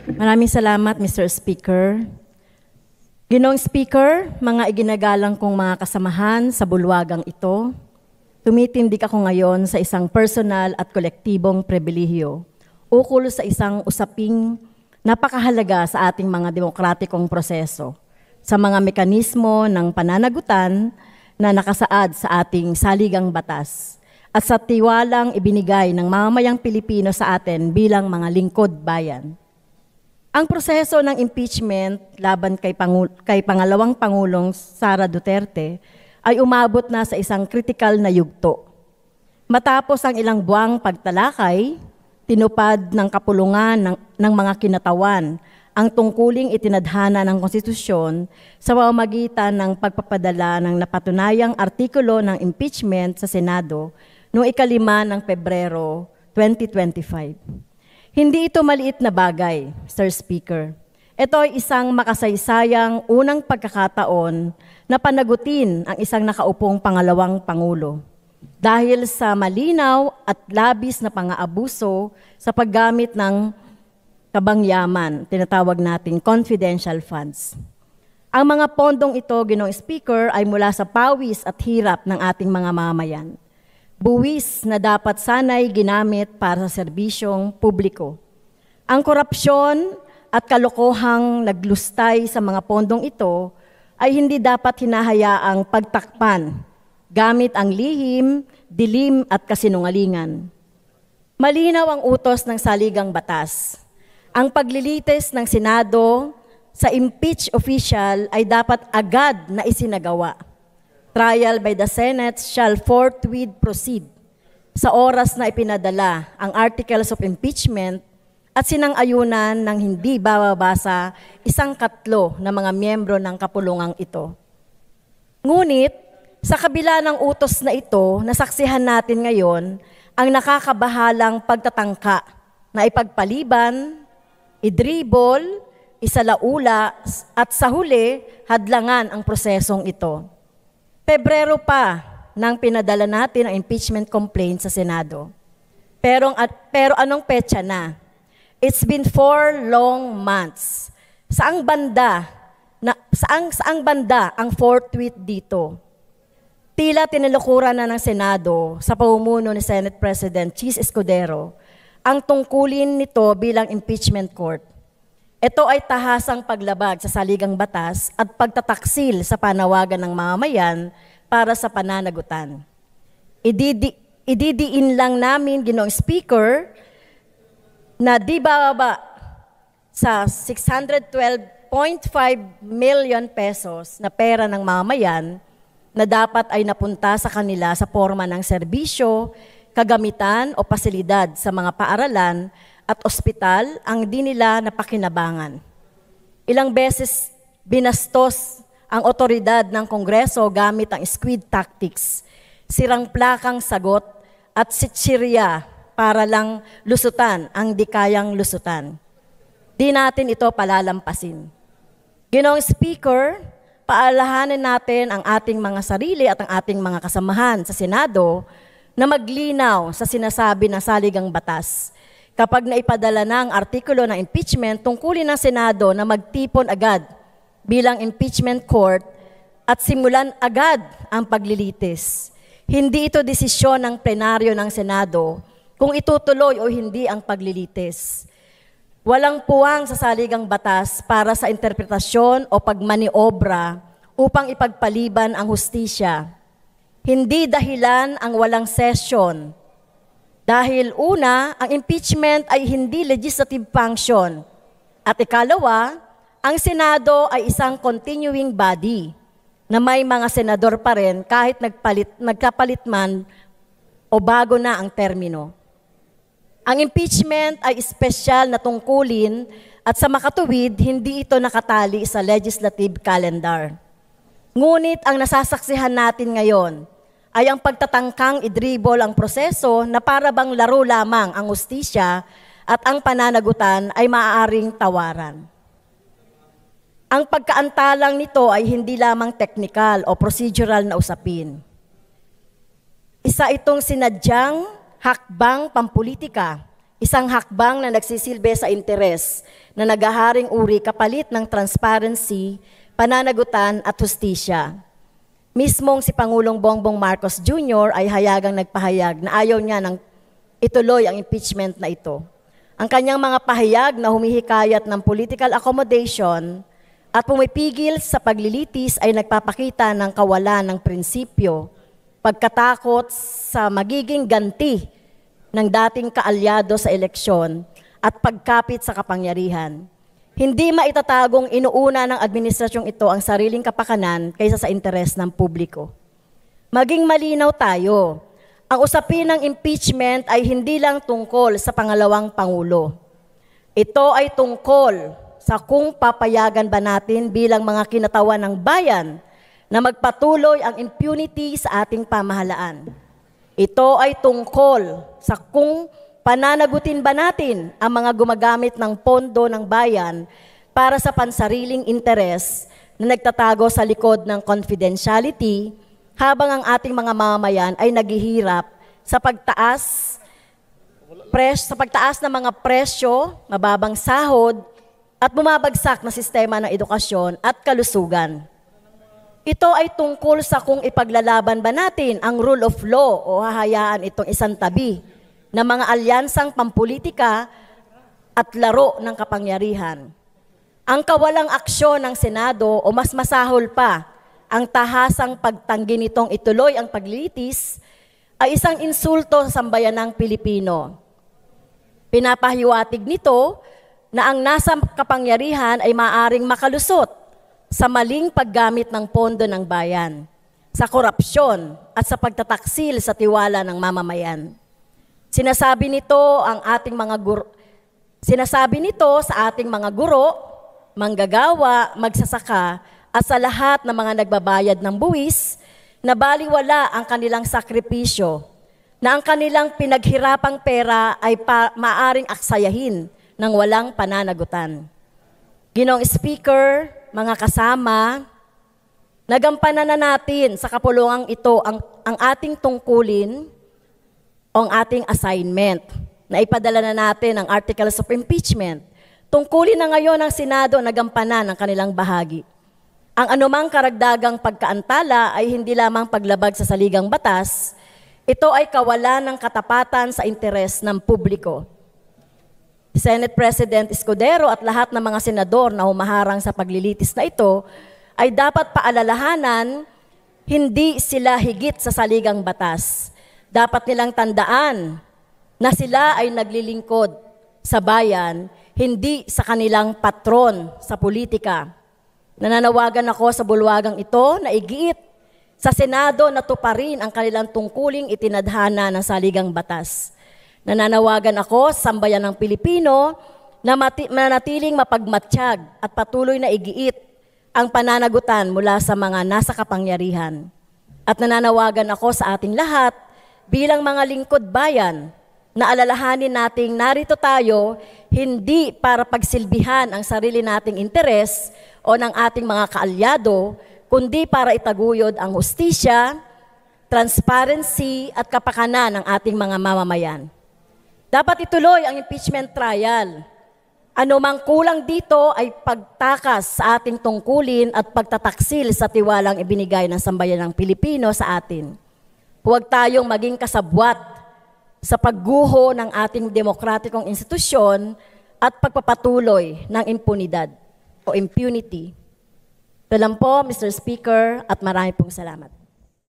Maraming salamat, Mr. Speaker. Ginoong Speaker, mga iginagalang kong mga kasamahan sa bulwagang ito, tumitindig ako ngayon sa isang personal at kolektibong pribilehyo ukol sa isang usaping napakahalaga sa ating mga demokratikong proseso, sa mga mekanismo ng pananagutan na nakasaad sa ating saligang batas at sa tiwalang ibinigay ng mamamayang Pilipino sa atin bilang mga lingkod bayan. Ang proseso ng impeachment laban kay pangalawang Pangulong Sara Duterte ay umabot na sa isang kritikal na yugto. Matapos ang ilang buwang pagtalakay, tinupad ng kapulungan ng mga kinatawan ang tungkuling itinadhana ng konstitusyon sa pamamagitan ng pagpapadala ng napatunayang artikulo ng impeachment sa Senado noong 5 ng Pebrero 2025. Hindi ito maliit na bagay, Mr. Speaker. Ito ay isang makasaysayang unang pagkakataon na panagutin ang isang nakaupong pangalawang Pangulo dahil sa malinaw at labis na pang-aabuso sa paggamit ng kabangyaman, tinatawag nating confidential funds. Ang mga pondong ito, Ginoong Speaker, ay mula sa pawis at hirap ng ating mga mamayan. Buwis na dapat sanay ginamit para sa serbisyong publiko. Ang korupsyon at kalokohang naglustay sa mga pondong ito ay hindi dapat hinahayaang pagtakpan gamit ang lihim, dilim at kasinungalingan. Malinaw ang utos ng saligang batas. Ang paglilitis ng Senado sa impeach official ay dapat agad na isinagawa. Trial by the Senate shall forthwith proceed sa oras na ipinadala ang articles of impeachment at sinang-ayunan ng hindi bababasa 1/3 ng mga miyembro ng kapulungang ito. Ngunit, sa kabila ng utos na ito, nasaksihan natin ngayon ang nakakabahalang pagtatangka na ipagpaliban, idribol, isalaula at sa huli, hadlangan ang prosesong ito. Pebrero pa nang pinadala natin ang impeachment complaint sa Senado. Pero anong petsa na? It's been 4 long months. Saang banda ang forthwith dito? Tila tinilukuran na ng Senado sa pamumuno ni Senate President Chis Escudero ang tungkulin nito bilang impeachment court. Ito ay tahasang paglabag sa saligang batas at pagtataksil sa panawagan ng mamamayan para sa pananagutan. Ididiin lang namin, Ginoong Speaker, na di bababa sa 612.5 million pesos na pera ng mamamayan na dapat ay napunta sa kanila sa forma ng serbisyo, kagamitan o pasilidad sa mga paaralan at ospital ang di nila napakinabangan. Ilang beses binastos ang otoridad ng Kongreso gamit ang squid tactics, sirang plakang sagot at sitsirya para lang lusutan ang di kayang lusutan. Di natin ito palalampasin. Ginoong Speaker, paalahanan natin ang ating mga sarili at ang ating mga kasamahan sa Senado na maglinaw sa sinasabi ng saligang batas. Kapag naipadala na ang artikulo ng impeachment, tungkulin ng Senado na magtipon agad bilang impeachment court at simulan agad ang paglilitis. Hindi ito desisyon ng plenaryo ng Senado kung itutuloy o hindi ang paglilitis. Walang puwang sa saligang batas para sa interpretasyon o pagmaniobra upang ipagpaliban ang hustisya. Hindi dahilan ang walang session. Dahil una, ang impeachment ay hindi legislative function. At ikalawa, ang Senado ay isang continuing body na may mga senador pa rin kahit nagkapalit man o bago na ang termino. Ang impeachment ay espesyal na tungkulin at sa makatuwid, hindi ito nakatali sa legislative calendar. Ngunit ang nasasaksihan natin ngayon ay ang pagtatangkang idribol ang proseso na para bang laro lamang ang hustisya at ang pananagutan ay maaaring tawaran. Ang pagkaantalang nito ay hindi lamang technical o procedural na usapin. Isa itong sinadyang hakbang pampulitika, isang hakbang na nagsisilbi sa interes na naghaharing uri kapalit ng transparency, pananagutan at hustisya. Mismong si Pangulong Bongbong Marcos Jr. ay hayagang nagpahayag na ayaw niya nang ituloy ang impeachment na ito. Ang kanyang mga pahayag na humihikayat ng political accommodation at pumipigil sa paglilitis ay nagpapakita ng kawalan ng prinsipyo, pagkatakot sa magiging ganti ng dating kaalyado sa eleksyon at pagkapit sa kapangyarihan. Hindi maitatagong inuuna ng administrasyong ito ang sariling kapakanan kaysa sa interes ng publiko. Maging malinaw tayo, ang usapin ng impeachment ay hindi lang tungkol sa pangalawang Pangulo. Ito ay tungkol sa kung papayagan ba natin bilang mga kinatawan ng bayan na magpatuloy ang impunity sa ating pamahalaan. Ito ay tungkol sa kung pananagutin ba natin ang mga gumagamit ng pondo ng bayan para sa pansariling interes na nagtatago sa likod ng confidentiality habang ang ating mga mamamayan ay naghihirap sa pagtaas ng mga presyo, mababang sahod, at bumabagsak na sistema ng edukasyon at kalusugan. Ito ay tungkol sa kung ipaglalaban ba natin ang rule of law o hahayaan itong isang tabi ng mga alyansang pampolitika at laro ng kapangyarihan. Ang kawalang aksyon ng Senado o mas masahol pa, ang tahasang pagtanggi nitong ituloy ang paglilitis ay isang insulto sa sambayanang Pilipino. Pinapahiwatig nito na ang nasa kapangyarihan ay maaring makalusot sa maling paggamit ng pondo ng bayan, sa korupsyon at sa pagtataksil sa tiwala ng mamamayan. Sinasabi nito sa ating mga guro, manggagawa, magsasaka at sa lahat ng mga nagbabayad ng buwis na baliwala ang kanilang sakripisyo, na ang kanilang pinaghirapang pera ay maaring aksayahin ng walang pananagutan. Ginoong Speaker, mga kasama, nagampanan na natin sa kapulungang ito ang ating tungkulin o ang ating assignment na ipadala na natin ang Articles of Impeachment. Tungkulin na ngayon ng Senado na gampanan ang kanilang bahagi. Ang anumang karagdagang pagkaantala ay hindi lamang paglabag sa saligang batas, ito ay kawalan ng katapatan sa interes ng publiko. Senate President Escudero at lahat ng mga senador na humaharang sa paglilitis na ito ay dapat paalalahanan, hindi sila higit sa saligang batas. Dapat nilang tandaan na sila ay naglilingkod sa bayan, hindi sa kanilang patron sa politika. Nananawagan ako sa bulwagang ito na igiit sa Senado na tuparin ang kanilang tungkuling itinadhana ng saligang batas. Nananawagan ako sa sambayan ng Pilipino na manatiling mapagmatsyag at patuloy na igiit ang pananagutan mula sa mga nasa kapangyarihan. At nananawagan ako sa ating lahat bilang mga lingkod bayan na alalahanin nating narito tayo hindi para pagsilbihan ang sarili nating interes o ng ating mga kaalyado, kundi para itaguyod ang hustisya, transparency at kapakanan ng ating mga mamamayan. Dapat ituloy ang impeachment trial. Ano mang kulang dito ay pagtakas sa ating tungkulin at pagtataksil sa tiwalang ibinigay ng sambayanang Pilipino sa atin. Huwag tayong maging kasabwat sa pagguho ng ating demokratikong institusyon at pagpapatuloy ng impunidad o impunity. Ito lang po, Mr. Speaker, at marami pong salamat.